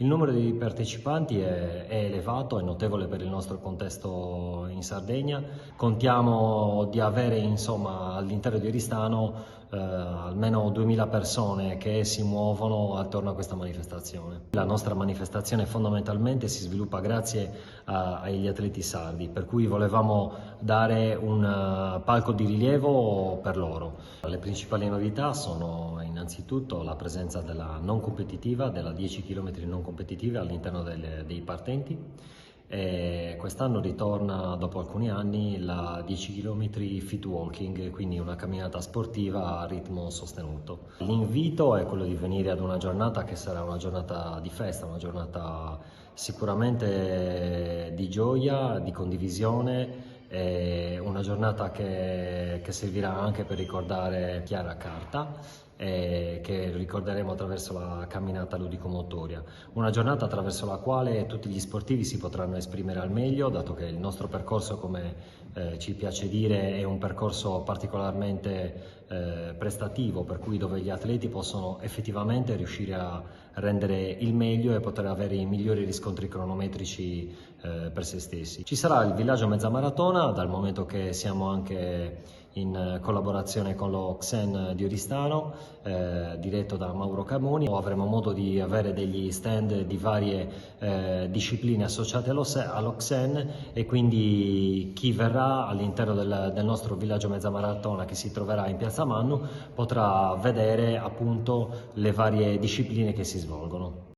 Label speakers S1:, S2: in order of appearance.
S1: Il numero di partecipanti è elevato, è notevole per il nostro contesto in Sardegna. Contiamo di avere insomma all'interno di Oristano almeno 2000 persone che si muovono attorno a questa manifestazione. La nostra manifestazione fondamentalmente si sviluppa grazie agli atleti sardi, per cui volevamo dare un palco di rilievo per loro. Le principali novità sono innanzitutto la presenza della non competitiva, della 10 km non competitiva all'interno dei partenti. E quest'anno ritorna dopo alcuni anni la 10 km fit walking, quindi una camminata sportiva a ritmo sostenuto. L'invito è quello di venire ad una giornata che sarà una giornata di festa, una giornata sicuramente di gioia, di condivisione, una giornata che servirà anche per ricordare Chiara Carta, che ricorderemo attraverso la camminata ludico-motoria. Una giornata attraverso la quale tutti gli sportivi si potranno esprimere al meglio, dato che il nostro percorso, come ci piace dire, è un percorso particolarmente prestativo, per cui dove gli atleti possono effettivamente riuscire a rendere il meglio e poter avere i migliori riscontri cronometrici per se stessi. Ci sarà il villaggio mezza maratona, dal momento che siamo anche in collaborazione con lo Xen di Oristano, diretto da Mauro Camoni. Avremo modo di avere degli stand di varie discipline associate allo Xen, e quindi chi verrà all'interno del nostro villaggio mezza maratona, che si troverà in Piazza Mannu, potrà vedere appunto le varie discipline che si svolgono.